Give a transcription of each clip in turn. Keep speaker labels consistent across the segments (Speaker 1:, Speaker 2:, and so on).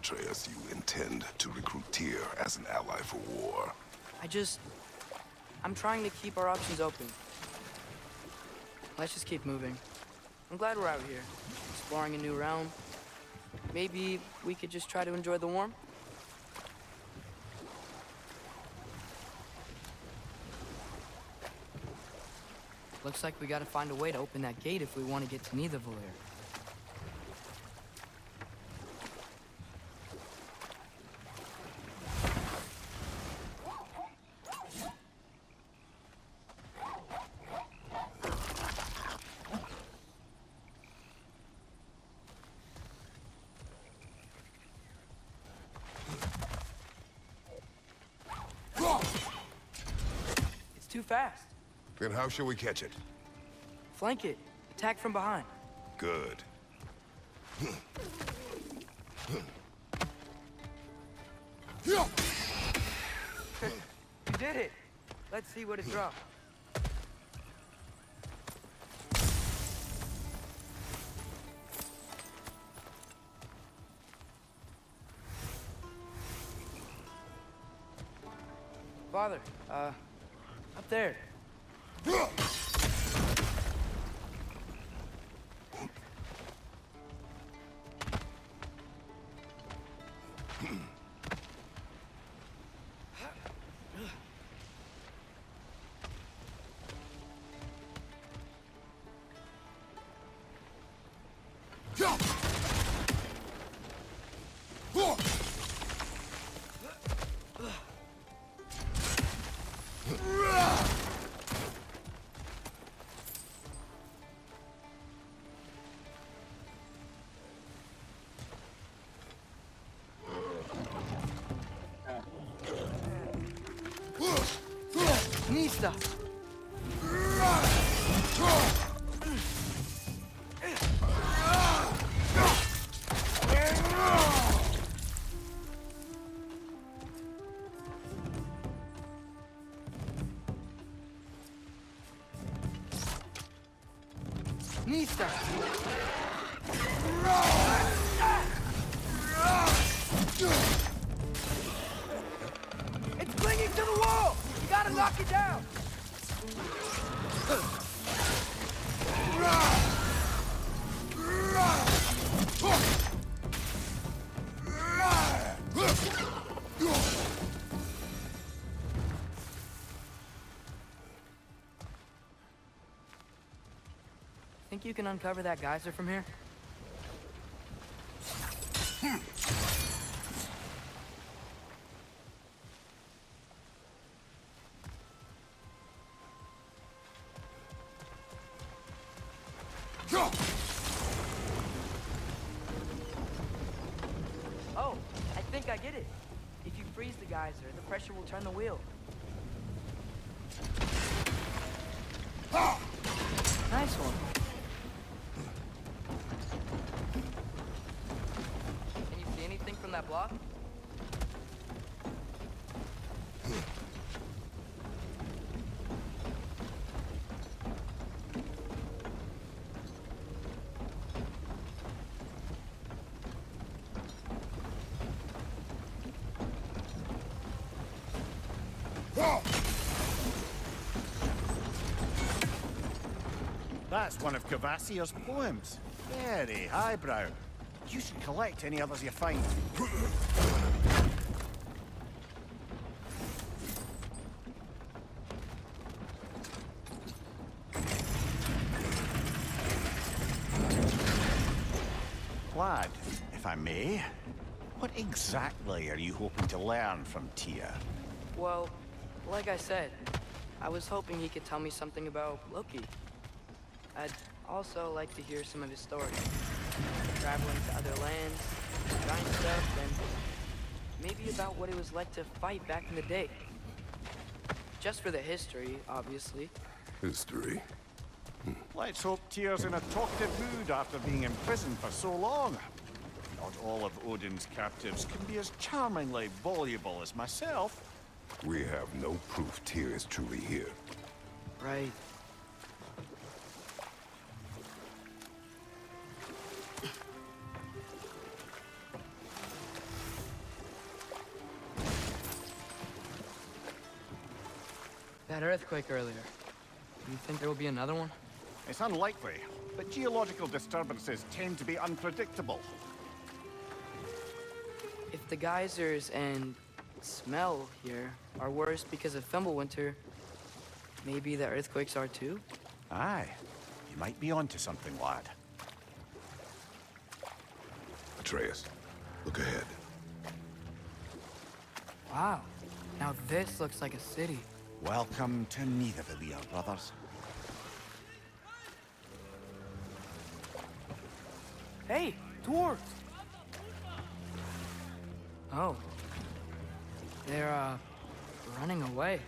Speaker 1: Atreus, you intend to recruit Tyr as an ally for war.
Speaker 2: I'm trying to keep our options open. Let's just keep moving. I'm glad we're out here, exploring a new realm. Maybe we could just try to enjoy the warmth? Looks like we gotta find a way to open that gate if we want to get to Nidavellir. It's too fast.
Speaker 1: Then how shall we catch it?
Speaker 2: Flank it. Attack from behind.
Speaker 1: Good.
Speaker 2: You did it. Let's see what it dropped. Father, up there. Nista! Nista! It's clinging to the wall! You gotta knock it down! Think you can uncover that geyser from here? Oh, I think I get it. If you freeze the geyser, the pressure will turn the wheel. Nice one. Can you see anything from that block?
Speaker 3: That's one of Kvasir's poems. Very highbrow. You should collect any others you find. Lad, if I may, what exactly are you hoping to learn from Tyr?
Speaker 2: Well, like I said, I was hoping he could tell me something about Loki. I'd also like to hear some of his stories. Traveling to other lands, giant stuff, and maybe about what it was like to fight back in the day. Just for the history, obviously.
Speaker 1: History.
Speaker 3: Let's hope Tyr's in a talkative mood after being imprisoned for so long. Not all of Odin's captives can be as charmingly voluble as myself.
Speaker 1: We have no proof Tyr is truly here.
Speaker 2: Right. That earthquake earlier. Do you think there will be another one?
Speaker 3: It's unlikely, but geological disturbances tend to be unpredictable.
Speaker 2: If the geysers and smell here are worse because of Fimbulwinter, maybe the earthquakes are too?
Speaker 3: Aye. You might be onto something, lad.
Speaker 1: Atreus, look ahead.
Speaker 2: Wow. Now this looks like a city.
Speaker 3: Welcome to Nidavellir, brothers.
Speaker 2: Hey, dwarves! Oh. They're, running away.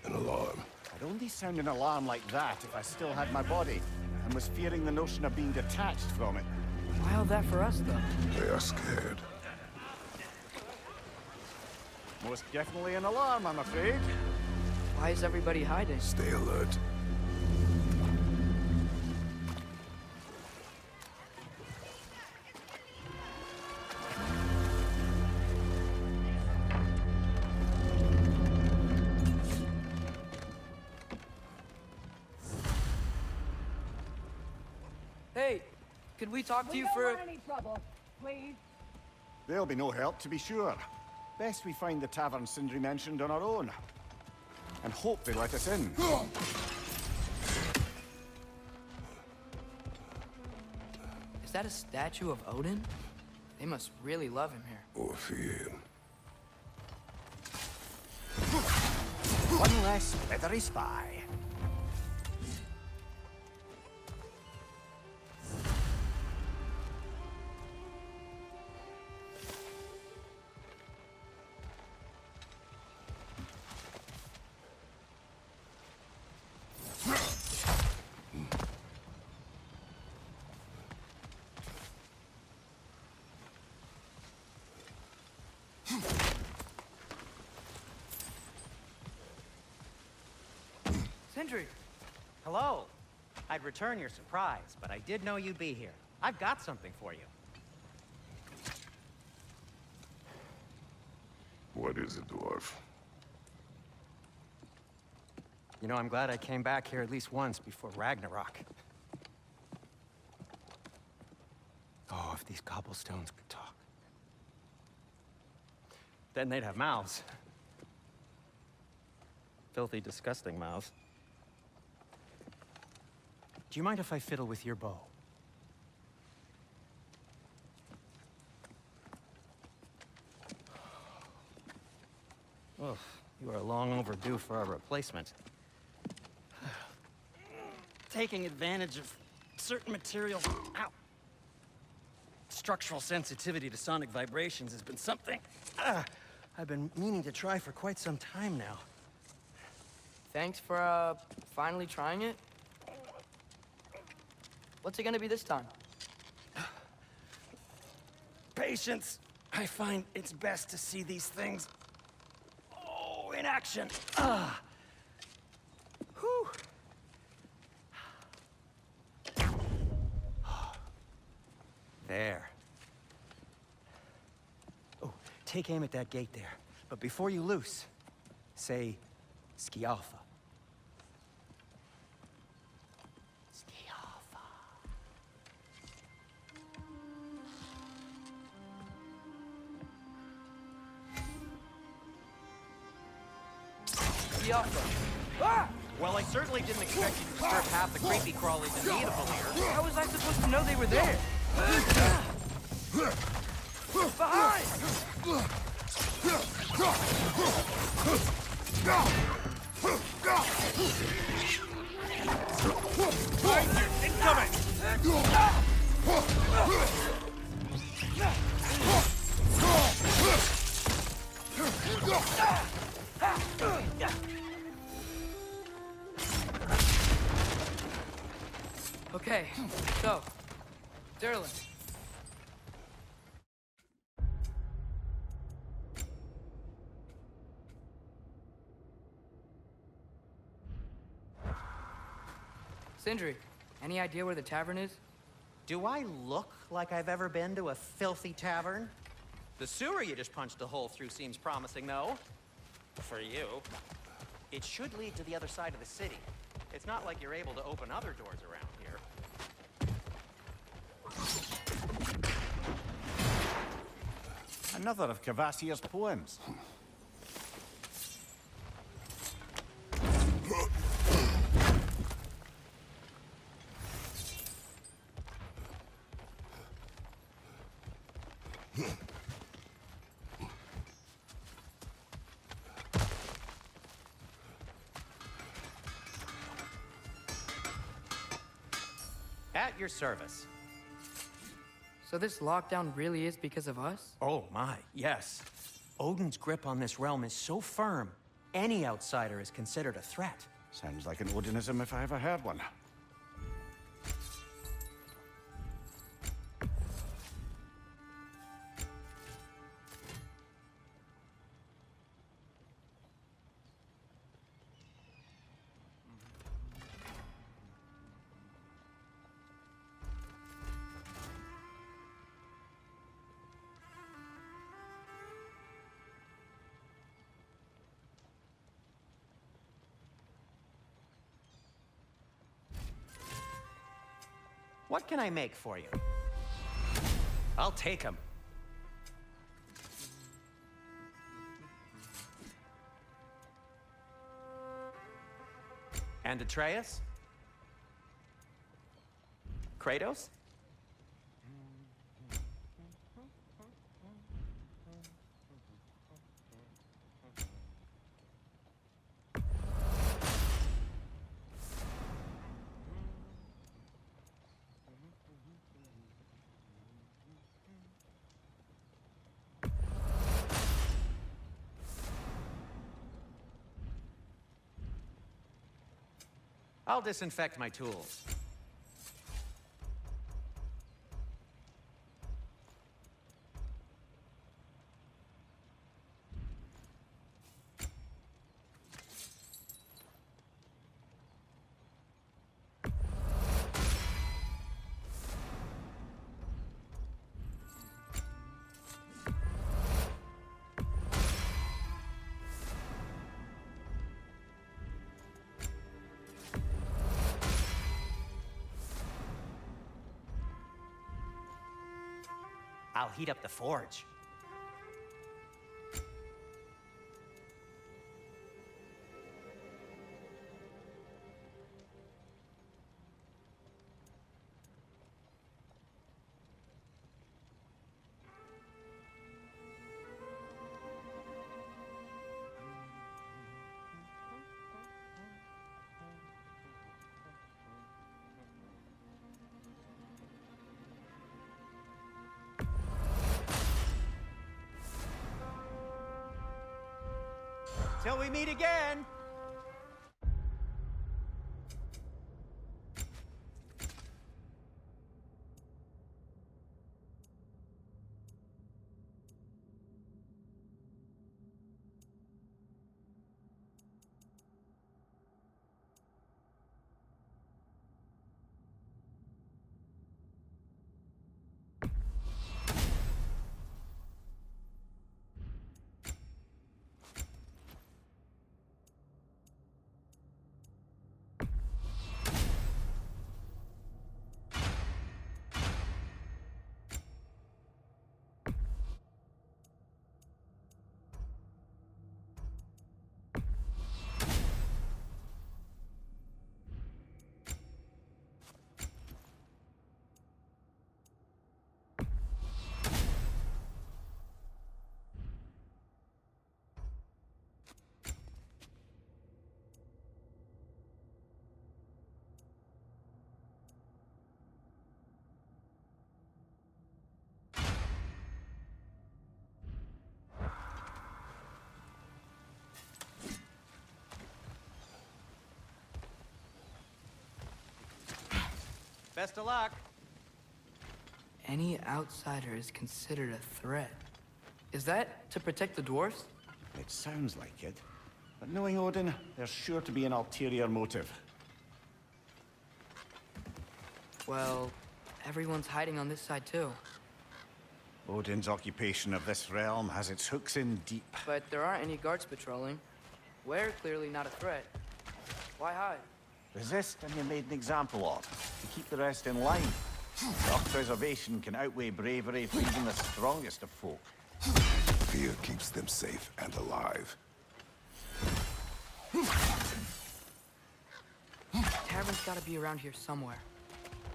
Speaker 1: An alarm.
Speaker 3: I'd only sound an alarm like that if I still had my body, and was fearing the notion of being detached from it.
Speaker 2: Why all that for us, though?
Speaker 1: They are scared.
Speaker 3: Most definitely an alarm, I'm afraid.
Speaker 2: Why is everybody hiding?
Speaker 1: Stay alert.
Speaker 2: Hey, could we talk to you for...
Speaker 4: We don't want any trouble, please.
Speaker 3: There'll be no help, to be sure. Best we find the tavern Sindri mentioned on our own. And hope they let us in.
Speaker 2: Is that a statue of Odin? They must really love him here.
Speaker 1: Or fear.
Speaker 3: One less feathery spy.
Speaker 2: Sindri!
Speaker 5: Hello. I'd return your surprise, but I did know you'd be here. I've got something for you.
Speaker 1: What is it, dwarf?
Speaker 5: You know, I'm glad I came back here at least once before Ragnarok. Oh, if these cobblestones could talk. Then they'd have mouths. Filthy, disgusting mouths. Do you mind if I fiddle with your bow? Oh, you are long overdue for a replacement. Taking advantage of certain materials. Ow. Structural sensitivity to sonic vibrations has been something I've been meaning to try for quite some time now.
Speaker 2: Thanks for, finally trying it. What's it gonna be this time?
Speaker 5: Patience. I find it's best to see these things, in action. Whew. There. Oh, take aim at that gate there. But before you loose, say, Skialfa. Skialfa.
Speaker 2: Skialfa. Ah!
Speaker 5: Well, I certainly didn't expect you to disturb half the creepy crawlies in Nidavellir.
Speaker 2: How was I supposed to know they were there? Behind!
Speaker 3: Incoming!
Speaker 2: Okay, so, Derlin. Sindri, any idea where the tavern is?
Speaker 6: Do I look like I've ever been to a filthy tavern? The sewer you just punched a hole through seems promising, though. For you. It should lead to the other side of the city. It's not like you're able to open other doors around here.
Speaker 3: Another of Cavassier's poems.
Speaker 6: At your service.
Speaker 2: So this lockdown really is because of us?
Speaker 6: Oh my, yes. Odin's grip on this realm is so firm, any outsider is considered a threat.
Speaker 3: Sounds like an Odinism if I ever heard one.
Speaker 6: What can I make for you? I'll take him. And Atreus? Kratos? I'll disinfect my tools. I'll heat up the forge. Till we meet again! Best of luck.
Speaker 2: Any outsider is considered a threat. Is that to protect the dwarfs?
Speaker 3: It sounds like it. But knowing Odin, there's sure to be an ulterior motive.
Speaker 2: Well, Everyone's hiding on this side too.
Speaker 3: Odin's occupation of this realm has its hooks in deep.
Speaker 2: But there aren't any guards patrolling. We're clearly not a threat. Why hide?
Speaker 3: Resist and you're made an example of, to keep the rest in line. Self-preservation can outweigh bravery for even the strongest of folk.
Speaker 1: Fear keeps them safe and alive.
Speaker 2: Tavern's gotta be around here somewhere.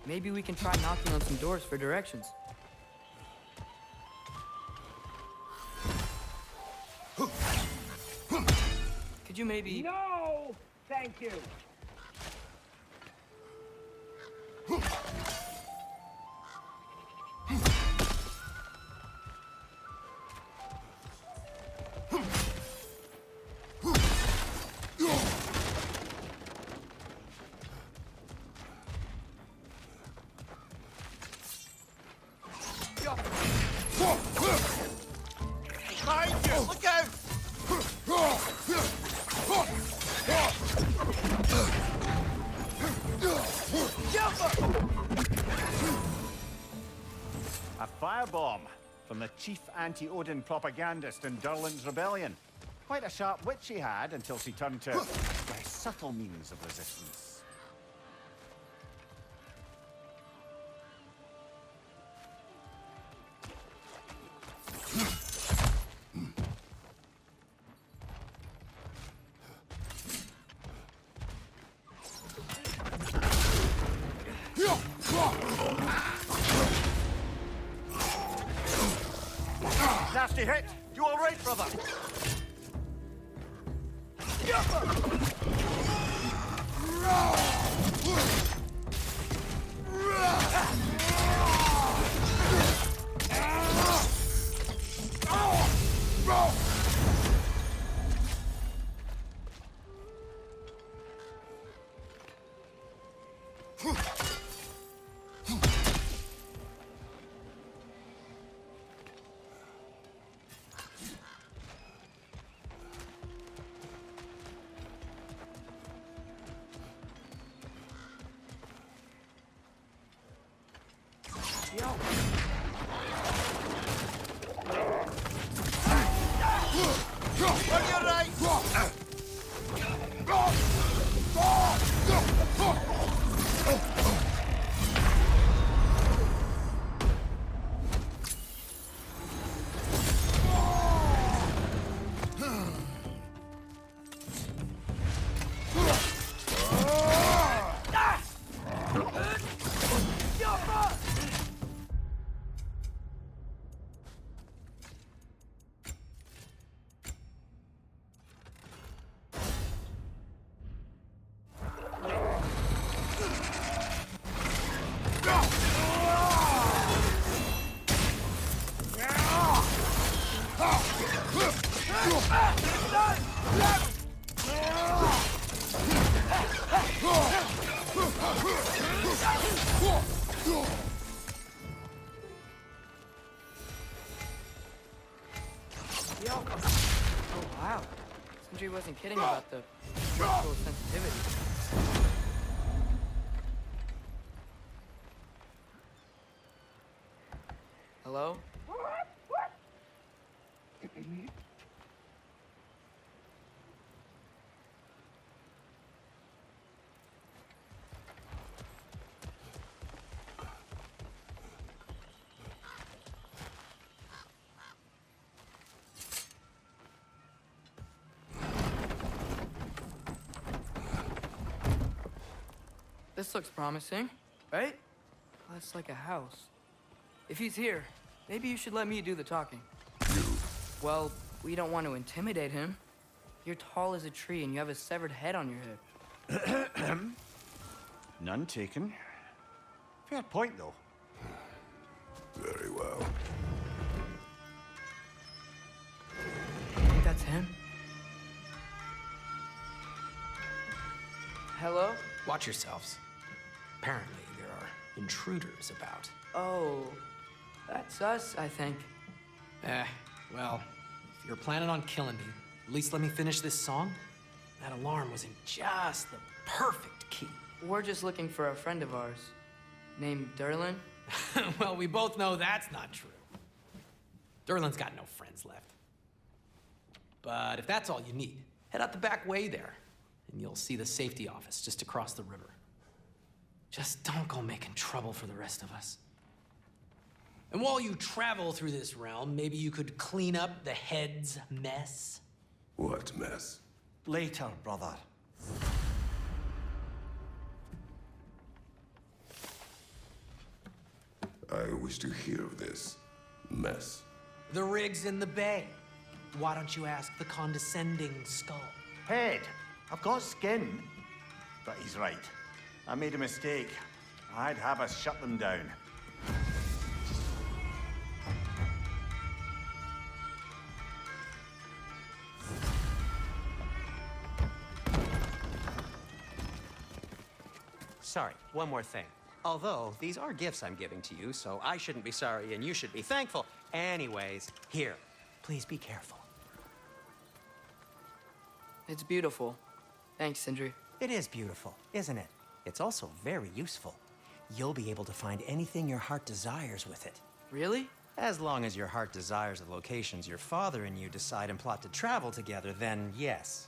Speaker 2: Maybe we can try knocking on some doors for directions. Could you maybe...
Speaker 4: No! Thank you.
Speaker 3: Behind you! Look out! A firebomb from the chief anti-Odin propagandist in Durlin's rebellion. Quite a sharp wit she had until she turned to very subtle means of resistance. Nasty hit! You all right, brother?
Speaker 2: Oh, wow. Sindri wasn't kidding about the structural sensitivity. Hello? This looks promising, right? That's like a house. If he's here, maybe you should let me do the talking. Well, we don't want to intimidate him. You're tall as a tree and you have a severed head on your hip.
Speaker 3: None taken. Fair point, though.
Speaker 1: Very well.
Speaker 2: I think that's him. Hello?
Speaker 7: Watch yourselves. Apparently, there are intruders about.
Speaker 2: Oh, that's us, I think.
Speaker 7: Well, if you're planning on killing me, at least let me finish this song. That alarm was in just the perfect key.
Speaker 2: We're just looking for a friend of ours named Durlin.
Speaker 7: Well, we both know that's not true. Durlin's got no friends left. But if that's all you need, head out the back way there, and you'll see the safety office just across the river. Just don't go making trouble for the rest of us. And while you travel through this realm, maybe you could clean up the head's mess?
Speaker 1: What mess?
Speaker 5: Later, brother.
Speaker 1: I wish to hear of this mess.
Speaker 7: The rig's in the bay. Why don't you ask the condescending skull?
Speaker 3: Head, I've got skin. But he's right. I made a mistake. I'd have us shut them down.
Speaker 6: Sorry, one more thing. Although, these are gifts I'm giving to you, so I shouldn't be sorry and you should be thankful. Anyways, here, please be careful.
Speaker 2: It's beautiful. Thanks, Sindri.
Speaker 6: It is beautiful, isn't it? It's also very useful. You'll be able to find anything your heart desires with it.
Speaker 2: Really?
Speaker 6: As long as your heart desires the locations your father and you decide and plot to travel together, then yes.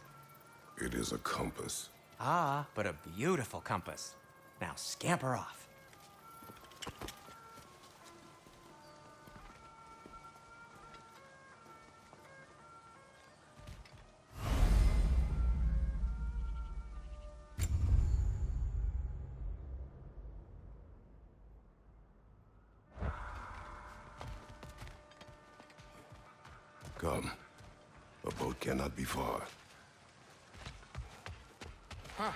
Speaker 1: It is a compass.
Speaker 6: Ah, but a beautiful compass. Now scamper off.
Speaker 1: Come. A boat cannot be far.
Speaker 2: Huh.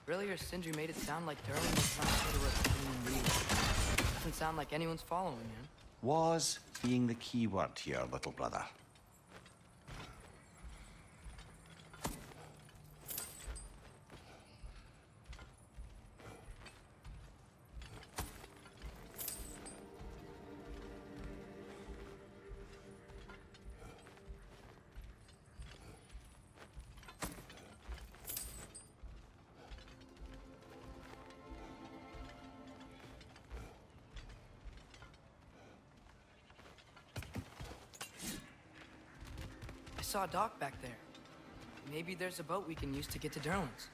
Speaker 2: Earlier, Sindri made it sound like Durlin was some sort of reptilian being. Doesn't sound like anyone's following him.
Speaker 3: Was being the key word here, little brother.
Speaker 2: I saw a dock back there. Maybe there's a boat we can use to get to Durlin's.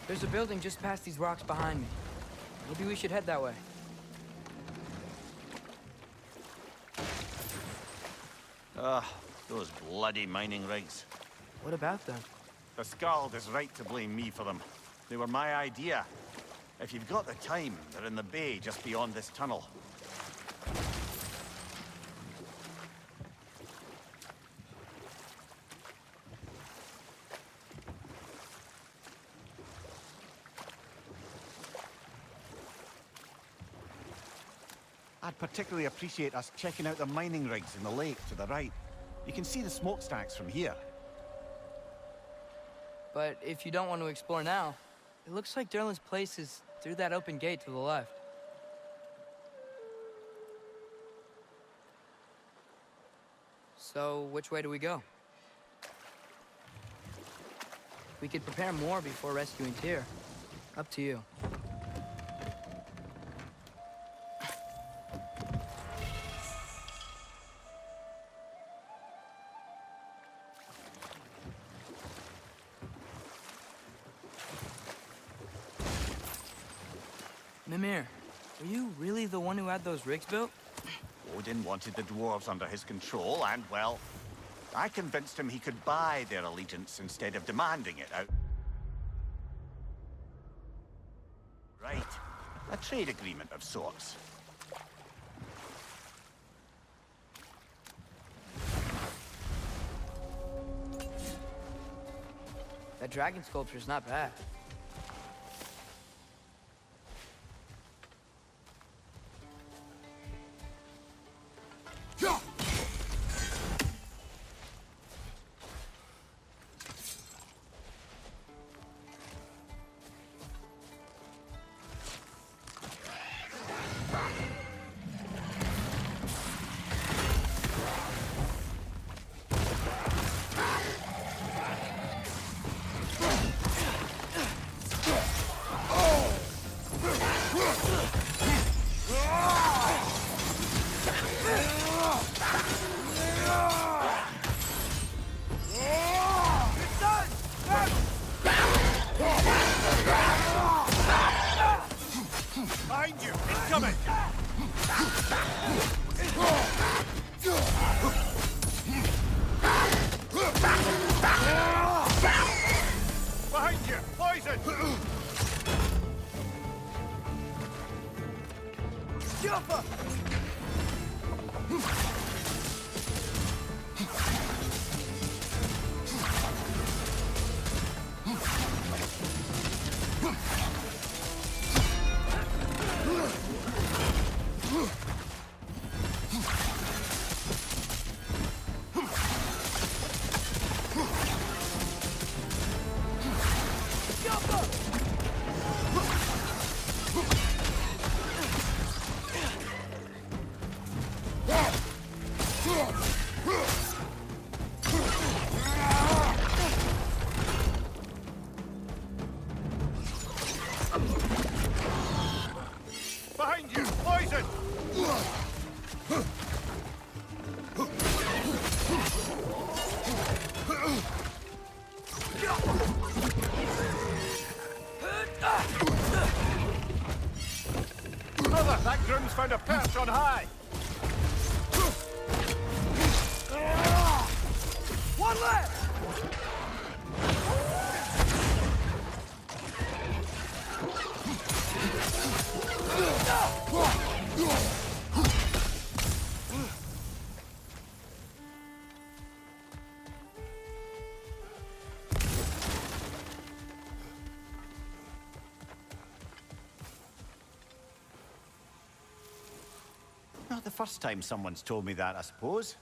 Speaker 2: There's a building just past these rocks behind me. Maybe we should head that way.
Speaker 3: Those bloody mining rigs.
Speaker 2: What about them?
Speaker 3: The Skald is right to blame me for them. They were my idea. If you've got the time, they're in the bay just beyond this tunnel. I'd particularly appreciate us checking out the mining rigs in the lake to the right. You can see the smokestacks from here.
Speaker 2: But if you don't want to explore now, it looks like Durlin's place is through that open gate to the left. So, which way do we go? We could prepare more before rescuing Tyr. Up to you. Mimir, were you really the one who had those rigs built?
Speaker 3: Odin wanted the dwarves under his control, and, well, I convinced him he could buy their allegiance instead of demanding it out. Right. A trade agreement of sorts.
Speaker 2: That dragon sculpture's not bad.
Speaker 3: Behind you! Incoming! Behind you! Poison! Behind you! Poison! Brother, that groom's found a perch on high! One left! Not the first time someone's told me that, I suppose.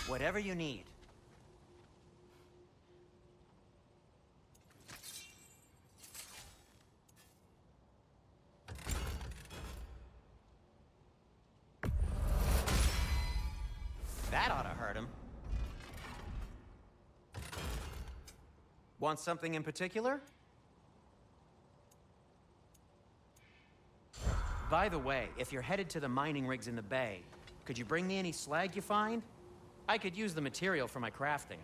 Speaker 6: Whatever you need. That ought to hurt him. Want something in particular? By the way, if you're headed to the mining rigs in the bay, could you bring me any slag you find? I could use the material for my crafting.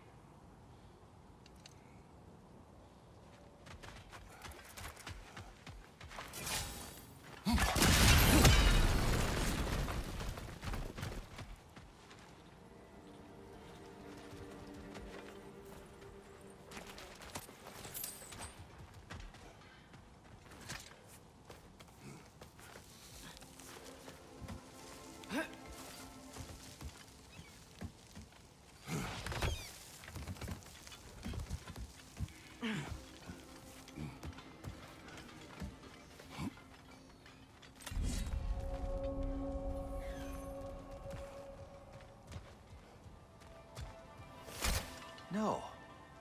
Speaker 3: No,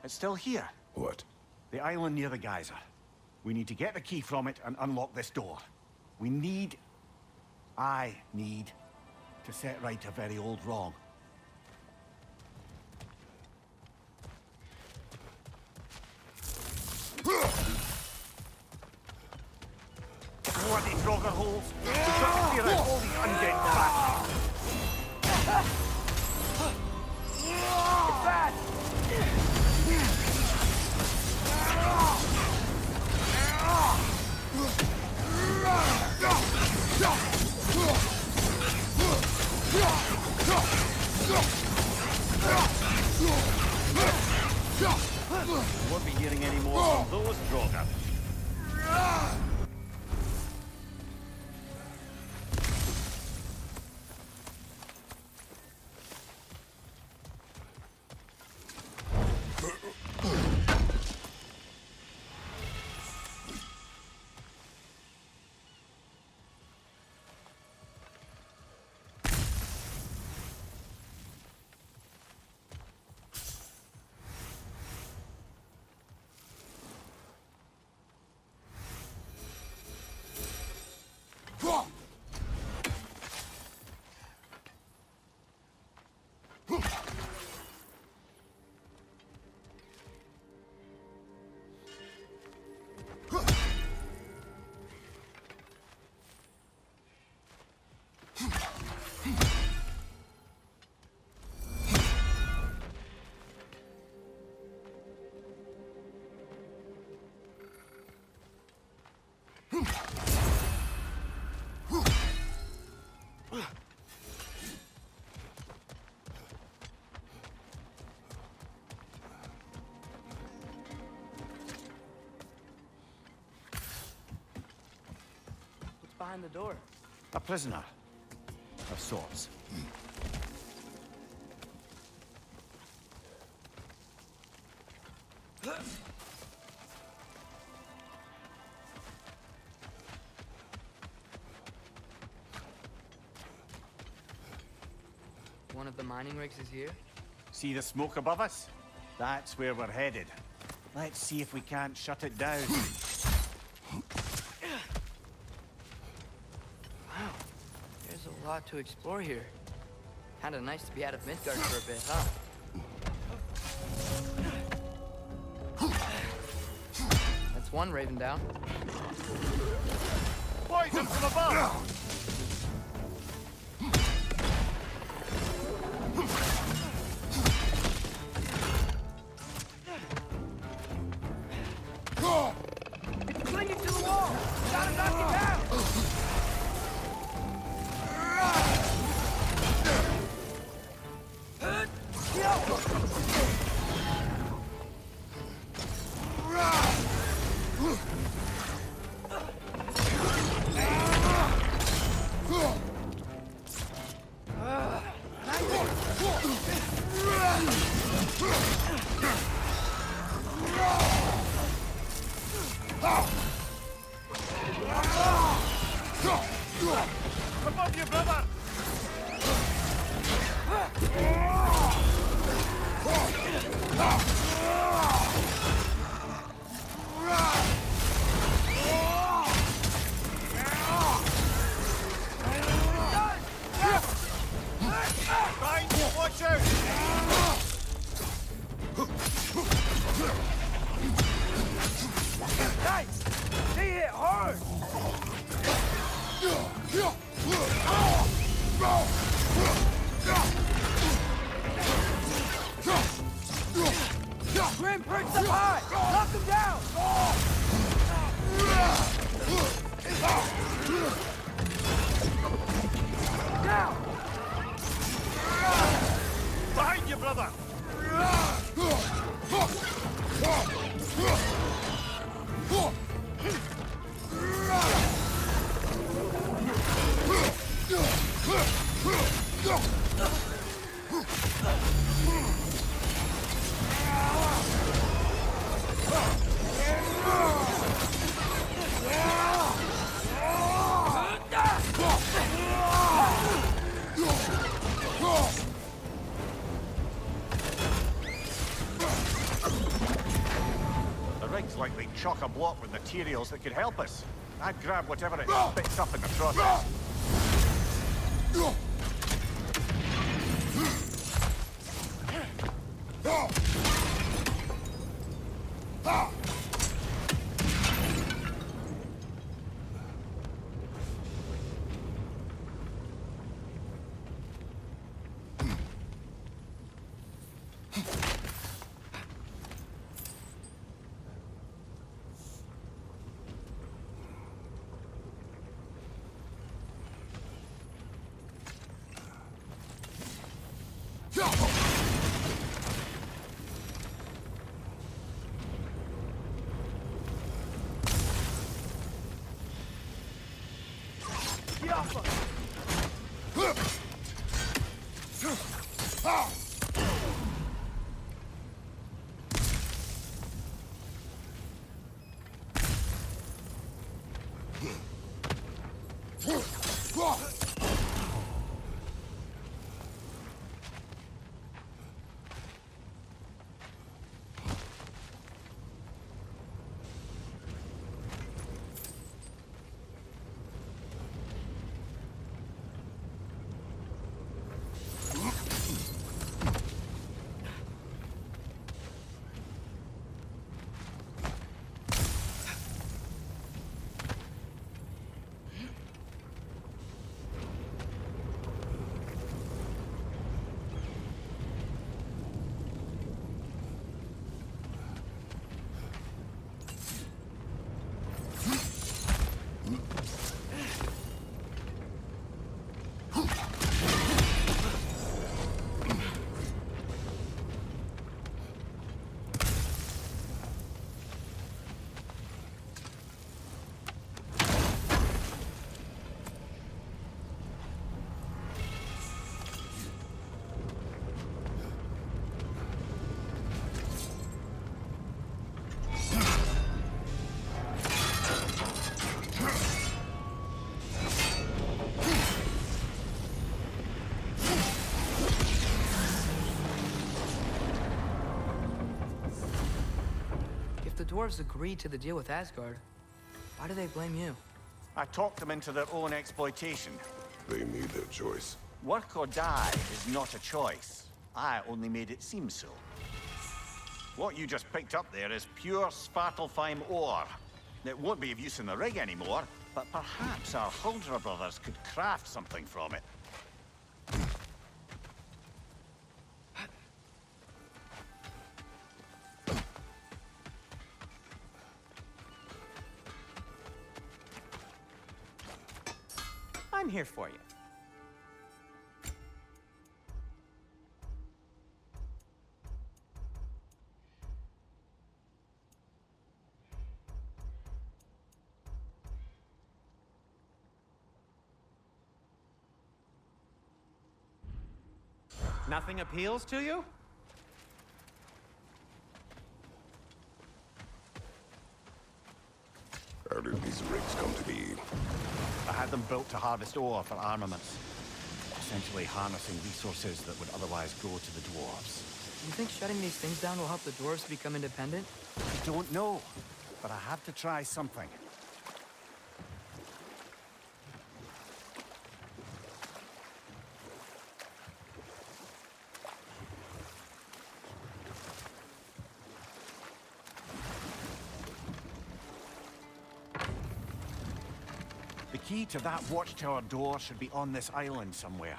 Speaker 3: it's still here.
Speaker 1: What?
Speaker 3: The island near the geyser. We need to get the key from it and unlock this door. I need to set right a very old wrong. Bloody Draugr holes! We've got to clear out all these undead bastards!
Speaker 4: It's bad!
Speaker 3: We won't be hearing any more from those Draugr.
Speaker 2: Behind the door.
Speaker 3: A prisoner of sorts.
Speaker 2: One of the mining rigs is here?
Speaker 3: See the smoke above us? That's where we're headed. Let's see if we can't shut it down.
Speaker 2: Wow, there's a lot to explore here. Kinda nice to be out of Midgard for a bit, huh? That's one raven down.
Speaker 3: Poison from above!
Speaker 4: It's clinging to the wall! Gotta knock it down!
Speaker 3: Above you, brother!
Speaker 4: Grim, perch up high! Knock him down! Down!
Speaker 3: Behind you, brother! The rig's likely chock-a-block with materials that could help us. I'd grab whatever it spits up in the process.
Speaker 4: Get off us!
Speaker 2: The dwarves agreed to the deal with Asgard. Why do they blame you?
Speaker 3: I talked them into their own exploitation.
Speaker 1: They made their choice.
Speaker 3: Work or die is not a choice. I only made it seem so. What you just picked up there is pure Svartalfheim ore. It won't be of use in the rig anymore, but perhaps our Huldra brothers could craft something from it.
Speaker 6: I'm here for you. Nothing appeals to you?
Speaker 1: How did these rigs come to be?
Speaker 3: I had them built to harvest ore for armaments. Essentially harnessing resources that would otherwise go to the dwarves.
Speaker 2: You think shutting these things down will help the dwarves become independent?
Speaker 3: I don't know, but I have to try something. The key to that watchtower door should be on this island somewhere.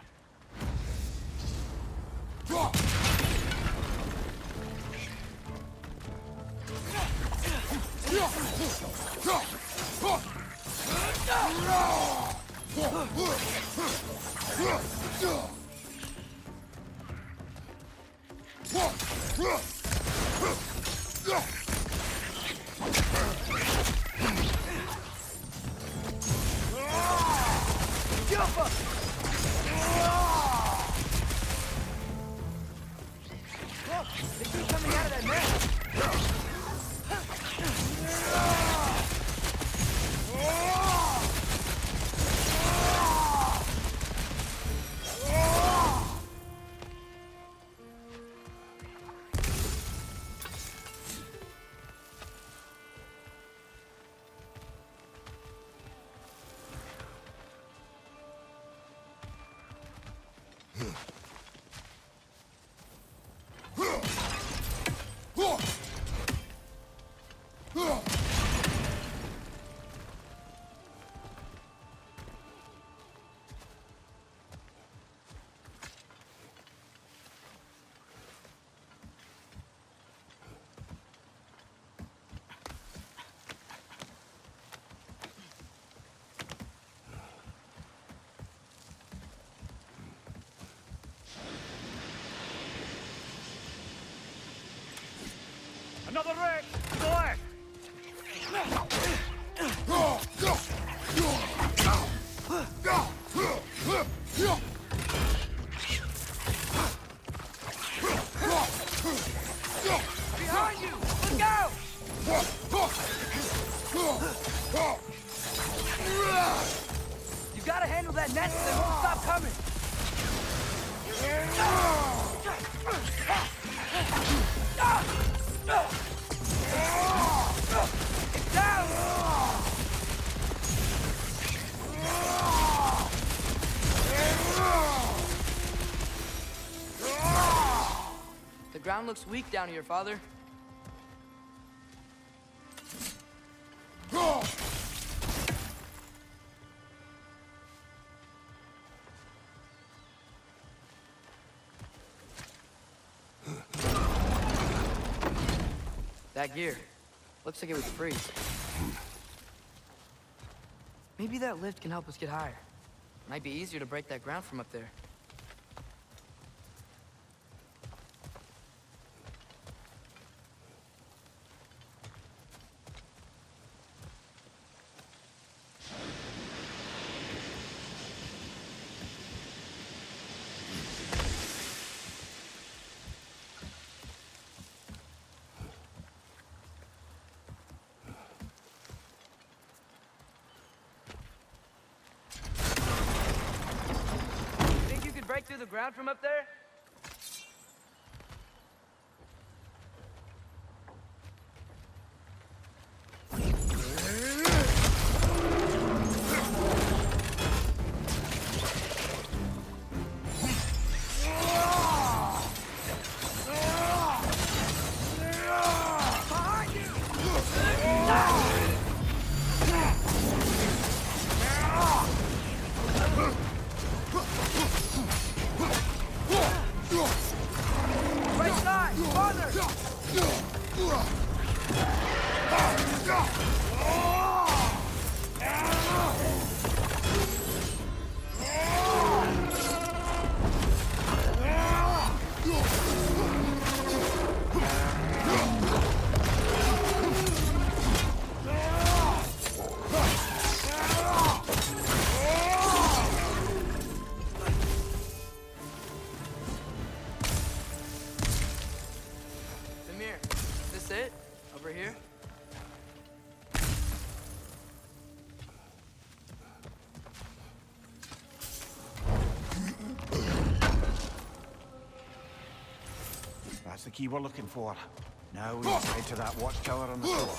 Speaker 4: They keep coming out of that mess.
Speaker 3: Another wreck! To the left!
Speaker 4: Behind you! Look out! You gotta handle that net so they won't stop coming. It's down!
Speaker 2: The ground looks weak down here, Father. That gear. Looks like it was free. Maybe that lift can help us get higher. Might be easier to break that ground from up there.
Speaker 4: Think you could break through the ground from up there? Right side! Farther!
Speaker 2: Is this it? Over here?
Speaker 3: That's the key we're looking for. Now we head to that watchtower on the shore.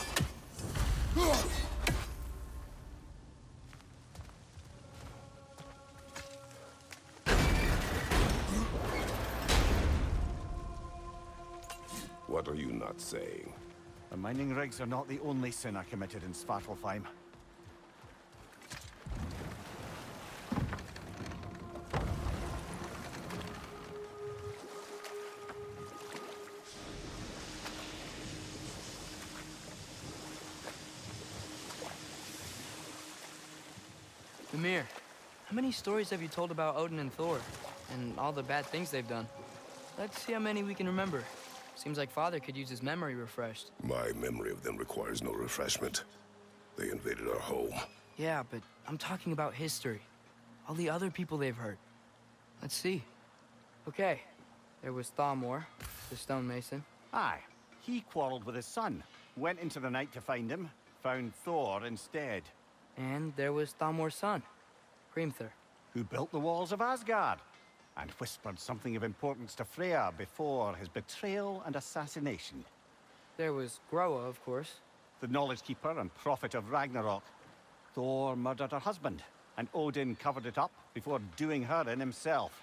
Speaker 1: What are you not saying?
Speaker 3: The mining rigs are not the only sin I committed in Svartalfheim.
Speaker 2: Ymir, how many stories have you told about Odin and Thor? And all the bad things they've done? Let's see how many we can remember. Seems like Father could use his memory refreshed.
Speaker 1: My memory of them requires no refreshment. They invaded our home.
Speaker 2: Yeah, but I'm talking about history. All the other people they've hurt. Let's see. Okay, there was Thamor, the stonemason.
Speaker 3: Aye. He quarreled with his son, went into the night to find him, found Thor instead.
Speaker 2: And there was Thamor's son, Hrimthur.
Speaker 3: Who built the walls of Asgard, and whispered something of importance to Freya before his betrayal and assassination.
Speaker 2: There was Groa, of course.
Speaker 3: The knowledge keeper and prophet of Ragnarok. Thor murdered her husband, and Odin covered it up before doing her in himself.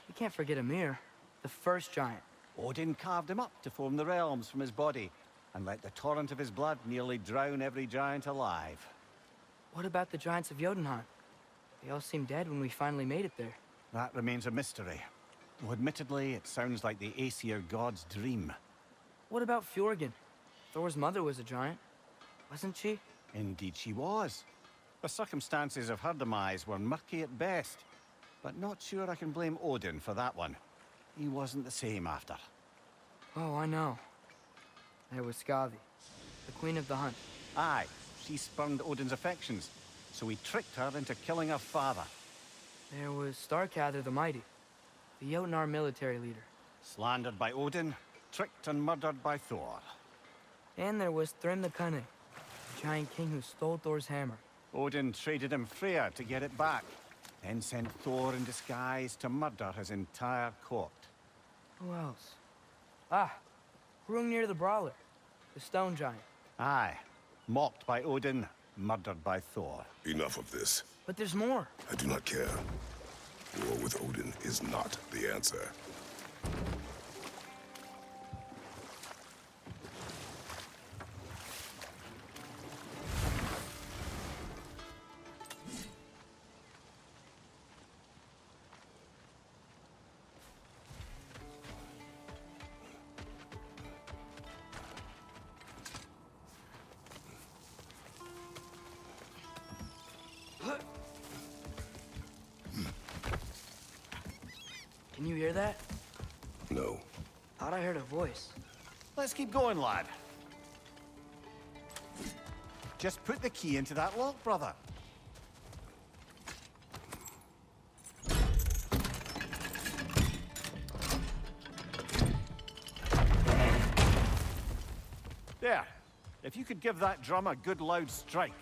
Speaker 2: We can't forget Ymir, the first giant.
Speaker 3: Odin carved him up to form the realms from his body, and let the torrent of his blood nearly drown every giant alive.
Speaker 2: What about the giants of Jotunheim? They all seemed dead when we finally made it there.
Speaker 3: That remains a mystery. Though admittedly, it sounds like the Aesir god's dream.
Speaker 2: What about Fjorgyn? Thor's mother was a giant, wasn't she?
Speaker 3: Indeed she was. The circumstances of her demise were murky at best, but not sure I can blame Odin for that one. He wasn't the same after.
Speaker 2: Oh, I know. There was Skavi, the queen of the hunt.
Speaker 3: Aye, she spurned Odin's affections, so he tricked her into killing her father.
Speaker 2: There was Starkather the Mighty, the Jotnar military leader.
Speaker 3: Slandered by Odin, tricked and murdered by Thor.
Speaker 2: And there was Thrym the Cunning, the giant king who stole Thor's hammer.
Speaker 3: Odin traded him Freya to get it back, then sent Thor in disguise to murder his entire court.
Speaker 2: Who else? Ah, Hrungnir the Brawler, the stone giant.
Speaker 3: Aye, mocked by Odin, murdered by Thor.
Speaker 1: Enough of this.
Speaker 2: But there's more.
Speaker 1: I do not care. War with Odin is not the answer.
Speaker 2: Can you hear that?
Speaker 1: No.
Speaker 2: Thought I heard a voice.
Speaker 3: Let's keep going, lad. Just put the key into that lock, brother. There. If you could give that drum a good loud strike.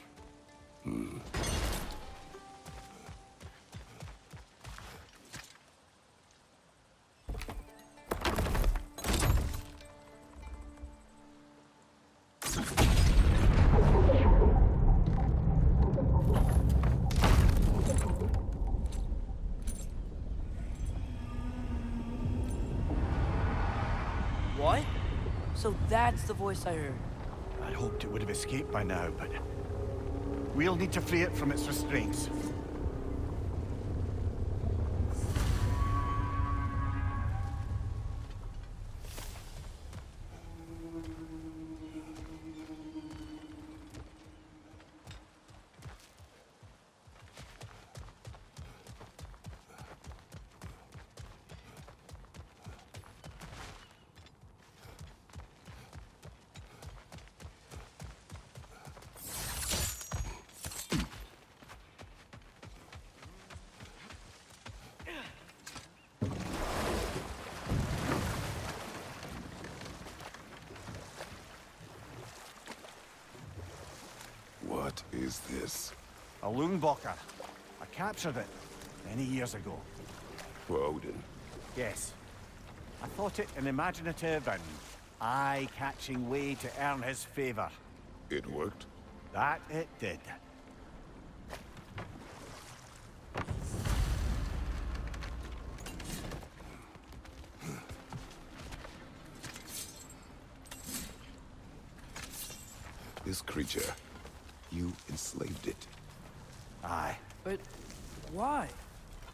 Speaker 2: What? So that's the voice I heard.
Speaker 3: I'd hoped it would have escaped by now, but we'll need to free it from its restraints.
Speaker 1: What is this?
Speaker 3: A Lungbocker. I captured it many years ago.
Speaker 1: For Odin.
Speaker 3: Yes. I thought it an imaginative and eye-catching way to earn his favor.
Speaker 1: It worked?
Speaker 3: That it did.
Speaker 1: This creature, you enslaved it.
Speaker 3: Aye.
Speaker 2: But why?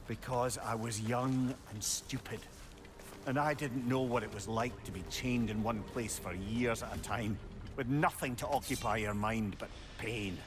Speaker 3: Because I was young and stupid. And I didn't know what it was like to be chained in one place for years at a time, with nothing to occupy your mind but pain.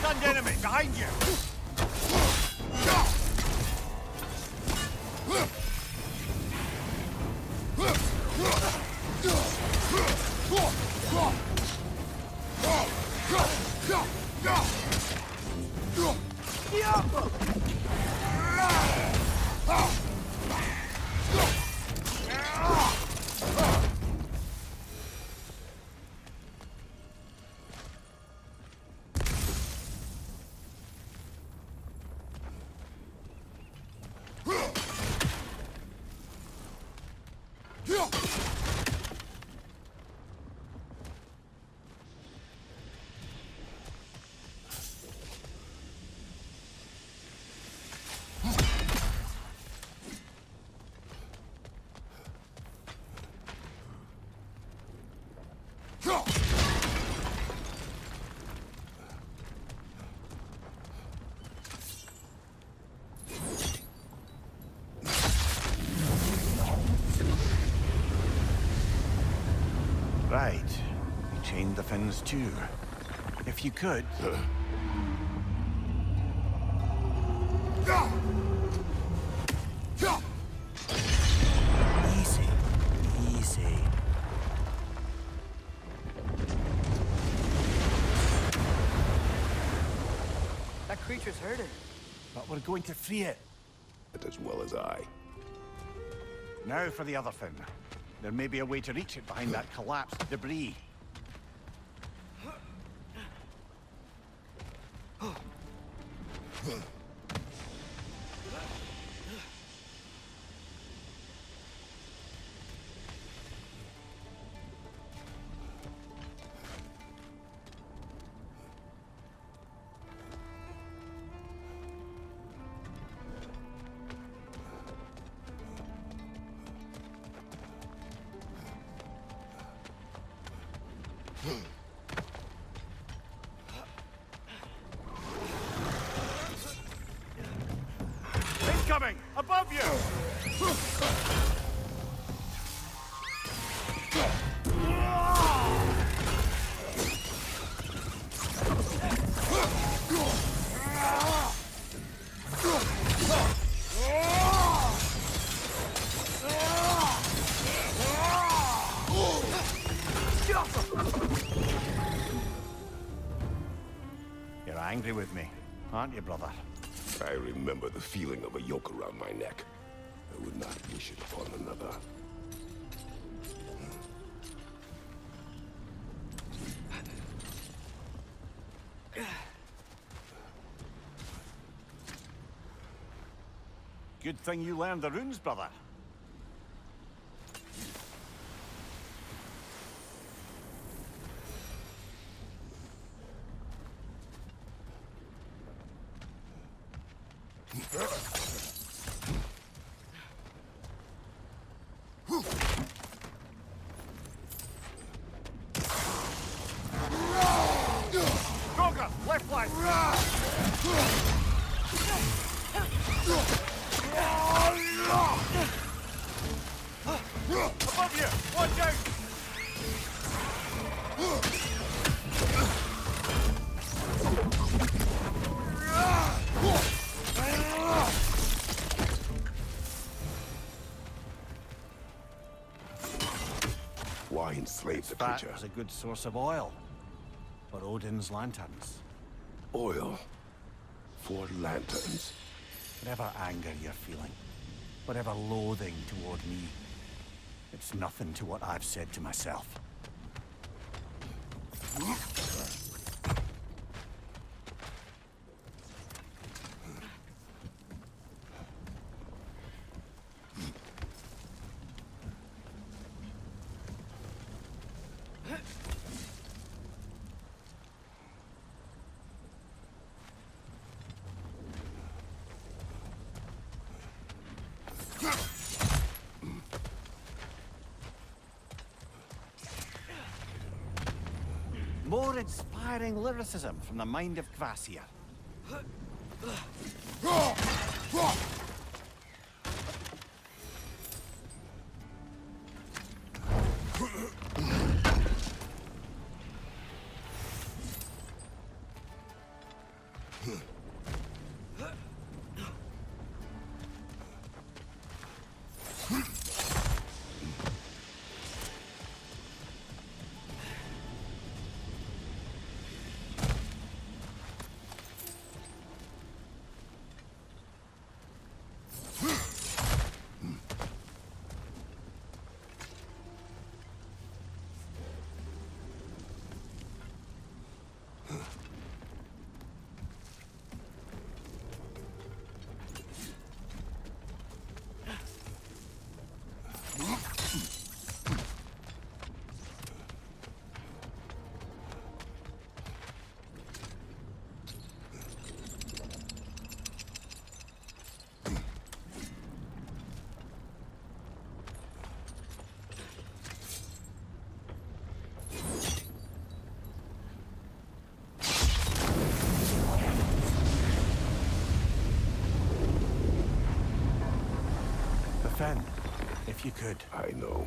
Speaker 3: Stunned enemy behind you! Right. You chained the fins too. If you could... Easy. Easy.
Speaker 2: That creature's hurt her.
Speaker 3: But we're going to free it.
Speaker 1: As well as I.
Speaker 3: Now for the other fin. There may be a way to reach it behind that collapsed debris. Incoming! Above you! You're angry with me, aren't you, brother?
Speaker 1: I remember the feeling of a yoke around my neck. I would not wish it upon another.
Speaker 3: Good thing you learned the runes, brother. Stronger! Left flank! Above you! Watch out!
Speaker 1: Why enslave the
Speaker 3: That
Speaker 1: creature?
Speaker 3: was a good source of oil for Odin's lanterns.
Speaker 1: Oil for lanterns.
Speaker 3: Whatever anger you're feeling, whatever loathing toward me, it's nothing to what I've said to myself. More inspiring lyricism from the mind of Kvasir. Defend, if you could.
Speaker 1: I know.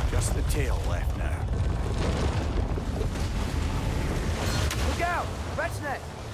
Speaker 3: Just the tail left now.
Speaker 4: Look out! Rat's nest!